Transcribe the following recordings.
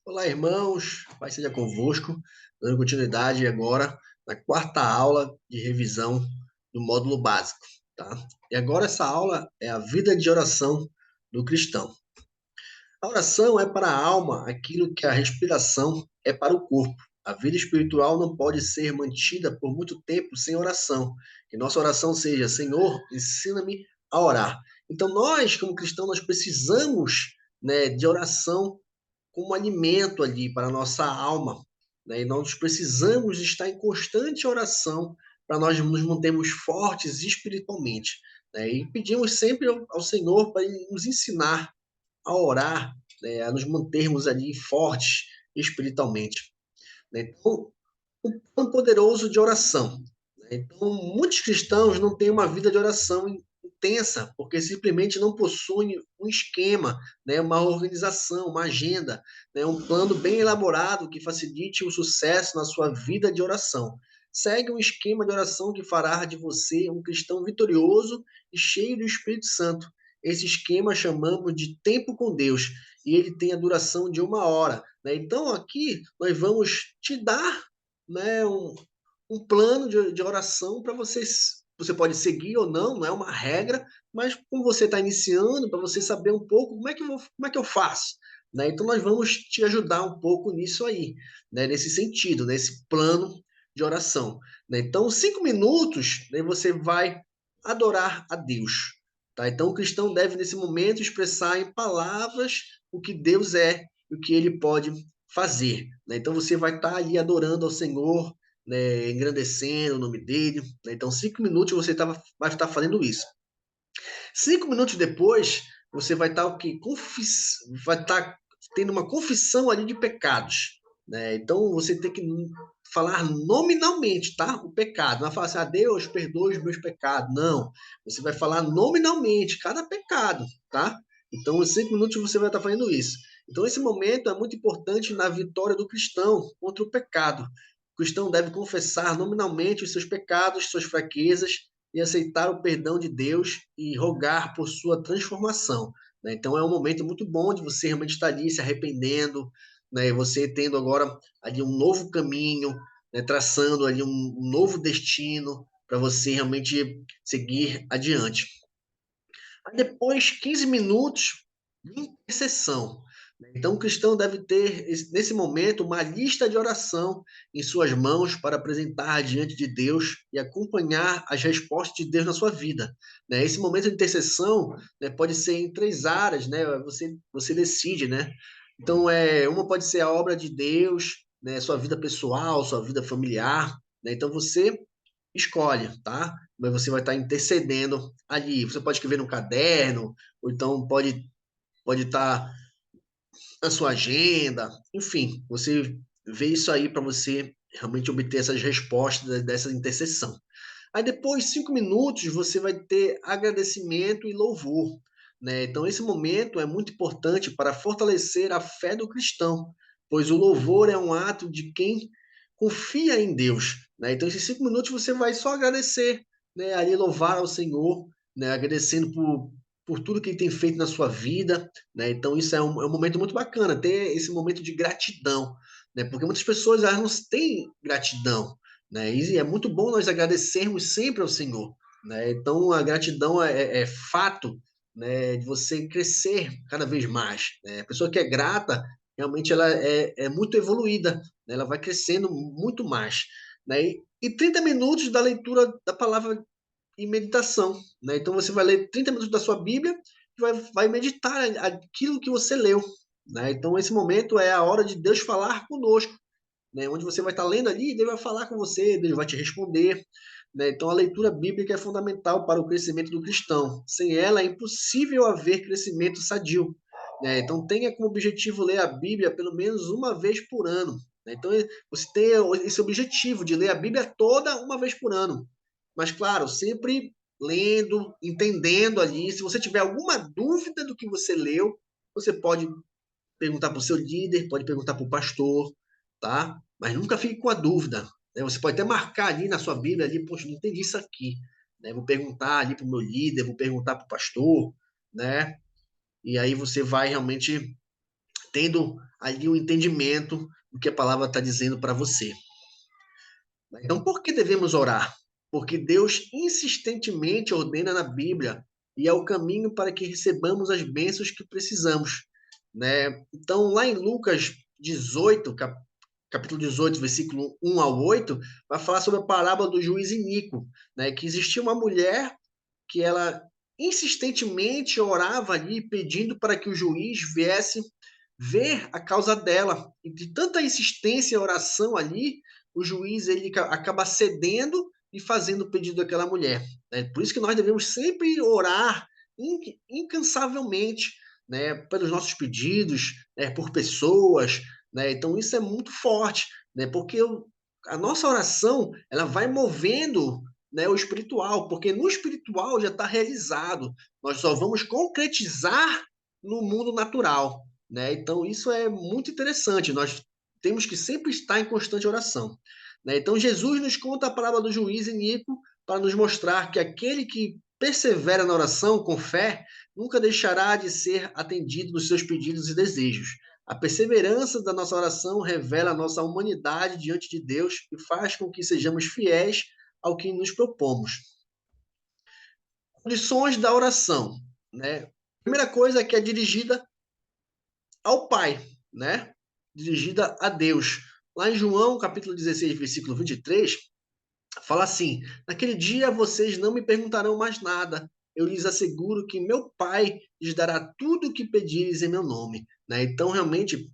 Olá, irmãos, Pai seja convosco, dando continuidade agora na quarta aula de revisão do módulo básico, tá? E agora essa aula é a vida de oração do cristão. A oração é para a alma aquilo que a respiração é para o corpo. A vida espiritual não pode ser mantida por muito tempo sem oração. Que nossa oração seja: Senhor, ensina-me a orar. Então nós, como cristãos, nós precisamos, né, de oração como alimento ali para a nossa alma, né? E nós precisamos estar em constante oração para nós nos mantermos fortes espiritualmente, né? E pedimos sempre ao Senhor para Ele nos ensinar a orar, né? A nos mantermos ali fortes espiritualmente, né? Então, um plano poderoso de oração, né? Então, muitos cristãos não têm uma vida de oração intensa, porque simplesmente não possuem um esquema, né? Uma organização, uma agenda, né? Um plano bem elaborado que facilite o sucesso na sua vida de oração. Segue um esquema de oração que fará de você um cristão vitorioso e cheio do Espírito Santo. Esse esquema chamamos de tempo com Deus e ele tem a duração de 1 hora, né? Então aqui nós vamos te dar, né, um plano de oração para vocês. Você pode seguir ou não, não é uma regra, mas como você está iniciando, para você saber um pouco como é que eu faço. Né? Então, nós vamos te ajudar um pouco nisso aí, né? Nesse sentido, nesse plano de oração. Né? Então, 5 minutos, né, você vai adorar a Deus. Tá? Então, o cristão deve, nesse momento, expressar em palavras o que Deus é e o que ele pode fazer. Né? Então você vai estar ali adorando ao Senhor, né? Engrandecendo o nome dele. Né? Então 5 minutos você vai estar fazendo isso. 5 minutos depois você vai estar o quê? Vai estar tendo uma confissão ali de pecados. Né? Então você tem que falar nominalmente, tá? O pecado. Não vai falar assim, Deus, perdoe os meus pecados. Não. Você vai falar nominalmente cada pecado, tá? Então, em 5 minutos você vai estar fazendo isso. Então, esse momento é muito importante na vitória do cristão contra o pecado. O cristão deve confessar nominalmente os seus pecados, suas fraquezas e aceitar o perdão de Deus e rogar por sua transformação. Né? Então, é um momento muito bom de você realmente estar ali se arrependendo, né? Você tendo agora ali um novo caminho, né? Traçando ali um novo destino para você realmente seguir adiante. Aí depois, 15 minutos de intercessão. Então, o cristão deve ter, nesse momento, uma lista de oração em suas mãos para apresentar diante de Deus e acompanhar as respostas de Deus na sua vida. Né? Esse momento de intercessão, né, pode ser em 3 áreas, né? Você decide, né? Então, uma pode ser a obra de Deus, né? Sua vida pessoal, sua vida familiar. Né? Então, você escolhe, tá? Mas você vai estar intercedendo ali. Você pode escrever no caderno, ou então pode estar na sua agenda, enfim, você vê isso aí para você realmente obter essas respostas dessa intercessão. Aí depois, 5 minutos, você vai ter agradecimento e louvor. Né? Então, esse momento é muito importante para fortalecer a fé do cristão, pois o louvor é um ato de quem confia em Deus. Né? Então, esses 5 minutos você vai só agradecer, né? Ali louvar ao Senhor, né? Agradecendo por tudo que Ele tem feito na sua vida. Né? Então, isso é um momento muito bacana, ter esse momento de gratidão. Né? Porque muitas pessoas elas não têm gratidão. Né? E é muito bom nós agradecermos sempre ao Senhor. Né? Então, a gratidão é fato, né, de você crescer cada vez mais. Né? A pessoa que é grata, realmente ela é muito evoluída, né? Ela vai crescendo muito mais. Né? E 30 minutos da leitura da palavra e meditação. Né? Então, você vai ler 30 minutos da sua Bíblia e vai meditar aquilo que você leu. Né? Então, esse momento é a hora de Deus falar conosco, né? Onde você vai estar lendo ali, Deus vai falar com você, Deus vai te responder. Né? Então, a leitura bíblica é fundamental para o crescimento do cristão. Sem ela, é impossível haver crescimento sadio. Né? Então, tenha como objetivo ler a Bíblia pelo menos uma vez por ano. Né? Então, você tem esse objetivo de ler a Bíblia toda uma vez por ano. Mas, claro, sempre lendo, entendendo ali. Se você tiver alguma dúvida do que você leu, você pode perguntar para o seu líder, pode perguntar para o pastor, tá? Mas nunca fique com a dúvida. Né? Você pode até marcar ali na sua Bíblia, ali, poxa, não entendi isso aqui. Né? Vou perguntar ali para o meu líder, vou perguntar para o pastor, né? E aí você vai realmente tendo ali o entendimento do que a palavra está dizendo para você. Então, por que devemos orar? Porque Deus insistentemente ordena na Bíblia e é o caminho para que recebamos as bênçãos que precisamos, né? Então, lá em Lucas 18, capítulo 18, versículo 1 ao 8, vai falar sobre a parábola do juiz iníquo, né? Que existia uma mulher que ela insistentemente orava ali pedindo para que o juiz viesse ver a causa dela. E de tanta insistência e oração ali, o juiz ele acaba cedendo e fazendo o pedido daquela mulher. Né? Por isso que nós devemos sempre orar incansavelmente, né, pelos nossos pedidos, né, por pessoas. Né? Então isso é muito forte, né, porque a nossa oração ela vai movendo, né, o espiritual, porque no espiritual já está realizado. Nós só vamos concretizar no mundo natural. Né? Então, isso é muito interessante. Nós temos que sempre estar em constante oração. Né? Então, Jesus nos conta a parábola do juiz iníquo para nos mostrar que aquele que persevera na oração com fé nunca deixará de ser atendido nos seus pedidos e desejos. A perseverança da nossa oração revela a nossa humanidade diante de Deus e faz com que sejamos fiéis ao que nos propomos. Lições da oração. Né? A primeira coisa é que é dirigida ao Pai, né? Dirigida a Deus. Lá em João, capítulo 16, versículo 23, fala assim: naquele dia vocês não me perguntarão mais nada. Eu lhes asseguro que meu Pai lhes dará tudo o que pedires em meu nome. Né? Então, realmente,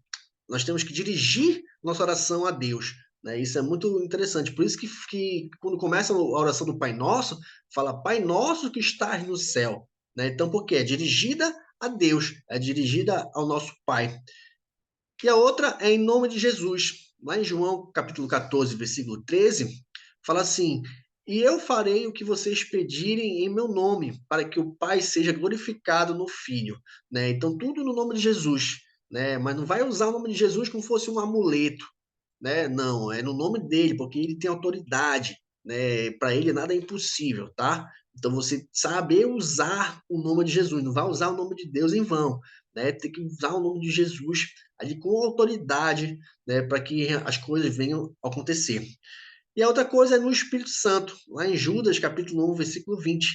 nós temos que dirigir nossa oração a Deus. Né? Isso é muito interessante. Por isso que quando começa a oração do Pai Nosso, fala Pai Nosso que estás no céu. Né? Então, por quê? É dirigida a Deus, é dirigida ao nosso Pai. E a outra é em nome de Jesus. Lá em João, capítulo 14, versículo 13, fala assim: E eu farei o que vocês pedirem em meu nome, para que o Pai seja glorificado no Filho. Né? Então, tudo no nome de Jesus. Né? Mas não vai usar o nome de Jesus como fosse um amuleto. Né? Não, é no nome dele, porque ele tem autoridade. Né? Para ele nada é impossível, tá? Então você saber usar o nome de Jesus, não vai usar o nome de Deus em vão, né? Tem que usar o nome de Jesus ali com autoridade, né? Para que as coisas venham a acontecer. E a outra coisa é no Espírito Santo, lá em Judas capítulo 1, versículo 20.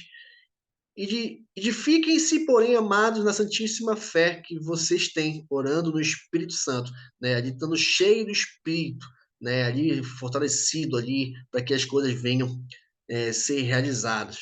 Edifiquem-se, porém, amados, na santíssima fé que vocês têm, orando no Espírito Santo, né? Ali estando cheio do Espírito, né? Ali fortalecido ali, para que as coisas venham ser realizadas,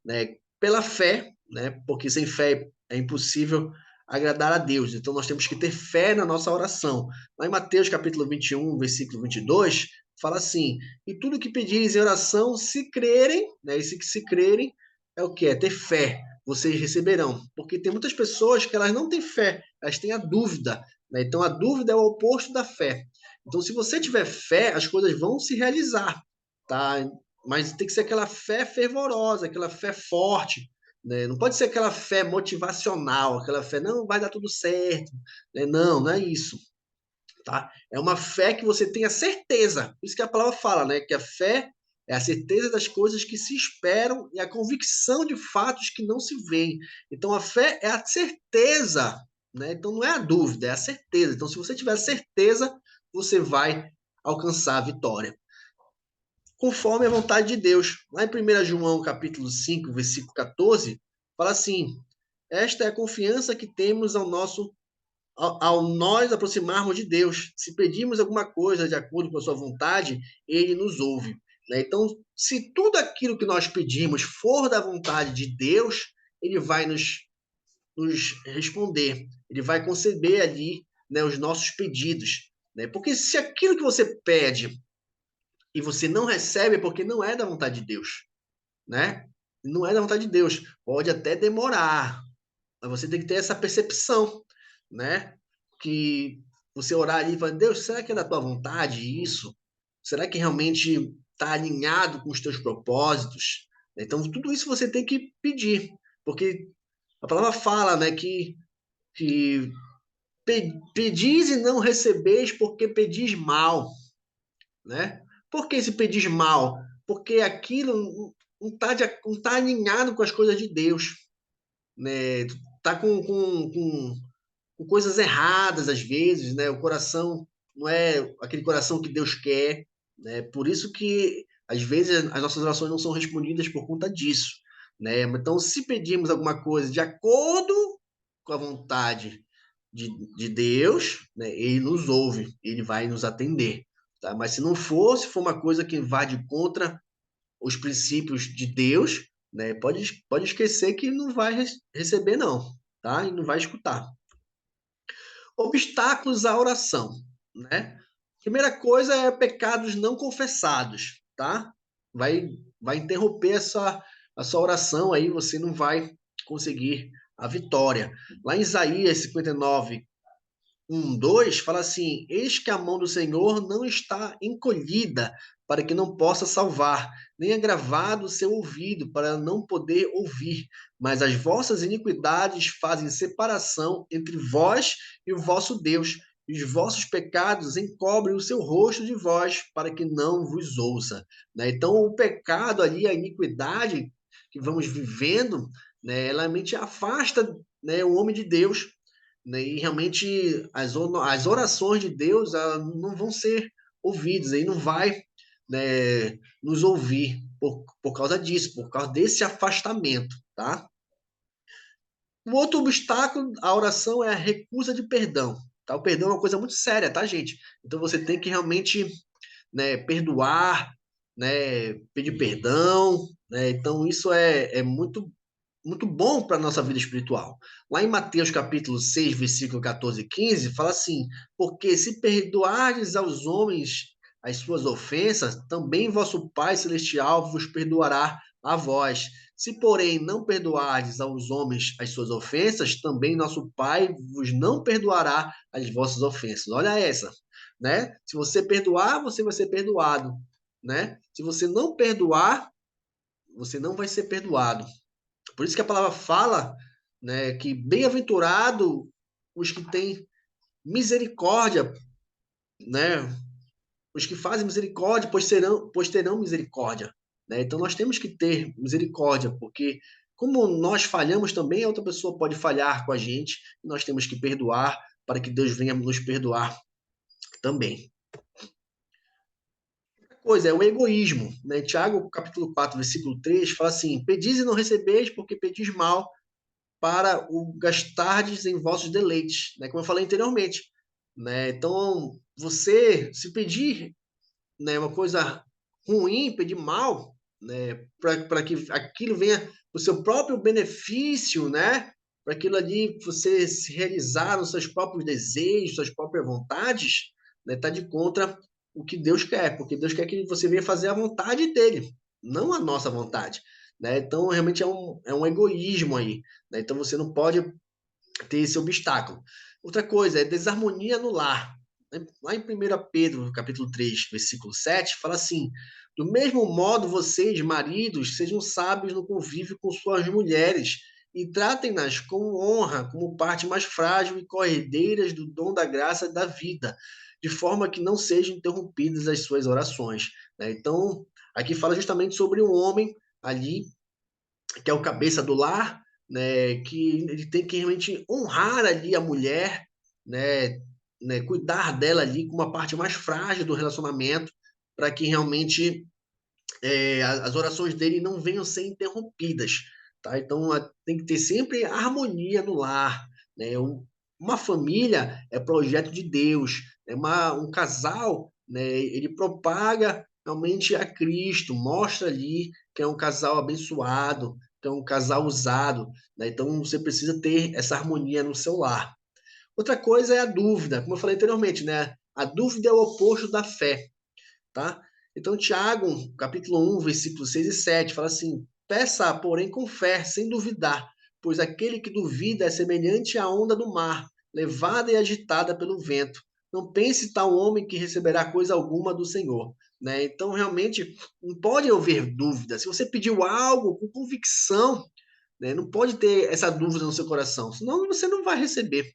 né? Pela fé, né? Porque sem fé é impossível agradar a Deus. Então nós temos que ter fé na nossa oração. Lá em Mateus capítulo 21, versículo 22, fala assim: E tudo que pedires em oração, se crerem, né? E se crerem, é o que? É ter fé. Vocês receberão. Porque tem muitas pessoas que elas não têm fé, elas têm a dúvida. Né? Então a dúvida é o oposto da fé. Então, se você tiver fé, as coisas vão se realizar. Tá? Mas tem que ser aquela fé fervorosa, aquela fé forte. Né? Não pode ser aquela fé motivacional, aquela fé, não, vai dar tudo certo. Né? Não, não é isso. Tá? É uma fé que você tenha certeza. Por isso que a palavra fala, né? Que a fé é a certeza das coisas que se esperam e a convicção de fatos que não se veem. Então a fé é a certeza, né? Então não é a dúvida, é a certeza. Então se você tiver certeza, você vai alcançar a vitória. Conforme a vontade de Deus. Lá em 1 João capítulo 5, versículo 14, fala assim: Esta é a confiança que temos ao nós aproximarmos de Deus. Se pedimos alguma coisa de acordo com a sua vontade, ele nos ouve. Né? Então, se tudo aquilo que nós pedimos for da vontade de Deus, ele vai nos responder, ele vai conceder ali, né, os nossos pedidos. Né? Porque se aquilo que você pede e você não recebe, é porque não é da vontade de Deus. Né? Não é da vontade de Deus. Pode até demorar, mas você tem que ter essa percepção, né? Que você orar ali e falar, Deus, será que é da tua vontade isso? Será que realmente está alinhado com os teus propósitos? Então, tudo isso você tem que pedir, porque a palavra fala, né, que pedis e não recebeis porque pedis mal, né? Por que se pedis mal? Porque aquilo não tá alinhado com as coisas de Deus, né? Tá com com coisas erradas às vezes, né? O coração não é aquele coração que Deus quer, né? Por isso que às vezes as nossas orações não são respondidas por conta disso, né? Então, se pedirmos alguma coisa de acordo com a vontade de Deus, né? Ele nos ouve, ele vai nos atender, tá? Mas se não for, se for uma coisa que invade contra os princípios de Deus, né? Pode esquecer que não vai receber não, tá? E não vai escutar. Obstáculos à oração, né? Primeira coisa é pecados não confessados, tá? Vai, vai interromper a sua oração aí, você não vai conseguir a vitória. Lá em Isaías 59, 2 fala assim: Eis que a mão do Senhor não está encolhida para que não possa salvar, nem agravado o seu ouvido para não poder ouvir. Mas as vossas iniquidades fazem separação entre vós e o vosso Deus, e os vossos pecados encobrem o seu rosto de vós para que não vos ouça. Né? Então, o pecado ali, a iniquidade que vamos vivendo, né, ela realmente afasta, né, o homem de Deus, né? E realmente as orações de Deus não vão ser ouvidas, aí não vai, né, nos ouvir por causa disso, por causa desse afastamento, tá? Um outro obstáculo à oração é a recusa de perdão, tá? O perdão é uma coisa muito séria, tá, gente? Então você tem que realmente, né, perdoar, né, pedir perdão, né? Então isso é muito bom para a nossa vida espiritual. Lá em Mateus capítulo 6, versículo 14 e 15, fala assim: Porque se perdoardes aos homens as suas ofensas, também vosso Pai Celestial vos perdoará a vós. Se, porém, não perdoardes aos homens as suas ofensas, também nosso Pai vos não perdoará as vossas ofensas. Olha essa, né? Se você perdoar, você vai ser perdoado, né? Se você não perdoar, você não vai ser perdoado. Por isso que a palavra fala, né, que bem-aventurado os que têm misericórdia, né, os que fazem misericórdia, pois terão misericórdia. Né? Então nós temos que ter misericórdia, porque como nós falhamos também, a outra pessoa pode falhar com a gente, e nós temos que perdoar para que Deus venha nos perdoar também. Outra coisa é o egoísmo. Né? Tiago, capítulo 4, versículo 3, fala assim: Pedis e não recebeis, porque pedis mal, para o gastardes em vossos deleites, né? Como eu falei anteriormente, né? Então, você se pedir, né, uma coisa ruim, pedir mal, né, para que aquilo venha o seu próprio benefício, né? Para aquilo ali você se realizar nos seus próprios desejos, suas próprias vontades, né? Tá de contra o que Deus quer, porque Deus quer que você venha fazer a vontade dele, não a nossa vontade. Né? Então, realmente é um egoísmo aí. Né? Então, você não pode ter esse obstáculo. Outra coisa é desarmonia no lar. Lá em 1 Pedro, capítulo 3, versículo 7, fala assim: Do mesmo modo, vocês, maridos, sejam sábios no convívio com suas mulheres e tratem-nas com honra, como parte mais frágil e corredeiras do dom da graça da vida, de forma que não sejam interrompidas as suas orações. Né? Então, aqui fala justamente sobre um homem ali que é o cabeça do lar, né, que ele tem que realmente honrar ali a mulher, né, cuidar dela ali com uma parte mais frágil do relacionamento, para que realmente as orações dele não venham a ser interrompidas, tá? Então tem que ter sempre harmonia no lar, né? Uma família é projeto de Deus, um casal, né? Ele propaga realmente a Cristo, mostra ali que é um casal abençoado, que é um casal usado, né? Então você precisa ter essa harmonia no seu lar. Outra coisa é a dúvida, como eu falei anteriormente, né? A dúvida é o oposto da fé, tá? Então, Tiago, capítulo 1, versículos 6 e 7, fala assim: Peça, porém, com fé, sem duvidar, pois aquele que duvida é semelhante à onda do mar, levada e agitada pelo vento. Não pense tal homem que receberá coisa alguma do Senhor. Né? Então, realmente, não pode haver dúvida. Se você pediu algo com convicção, né, não pode ter essa dúvida no seu coração, senão você não vai receber.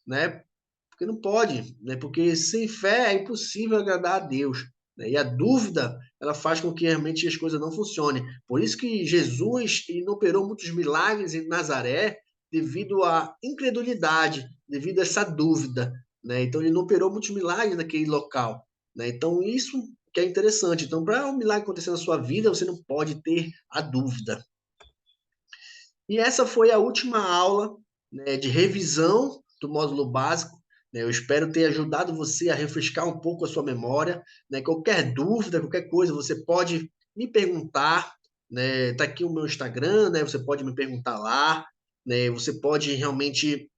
Né? Porque não pode, né? Porque sem fé é impossível agradar a Deus. Né? E a dúvida, ela faz com que realmente as coisas não funcionem. Por isso que Jesus ele não operou muitos milagres em Nazaré devido à incredulidade, devido a essa dúvida, né? Então ele não operou muitos milagres naquele local, né? Então isso que é interessante. Então, para um milagre acontecer na sua vida, você não pode ter a dúvida. E essa foi a última aula, né, de revisão do módulo básico. Né? Eu espero ter ajudado você a refrescar um pouco a sua memória. Né? Qualquer dúvida, qualquer coisa, você pode me perguntar. Né? Tá aqui o meu Instagram, né? Você pode me perguntar lá. Né? Você pode realmente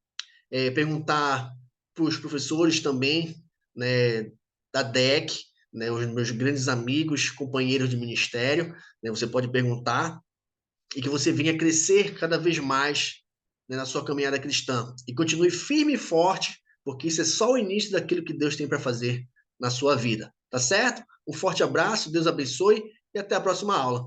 perguntar para os professores também, né, da DEC, né, os meus grandes amigos, companheiros de ministério, né, você pode perguntar e que você venha crescer cada vez mais, né, na sua caminhada cristã e continue firme e forte, porque isso é só o início daquilo que Deus tem para fazer na sua vida, tá certo? Um forte abraço, Deus abençoe e até a próxima aula.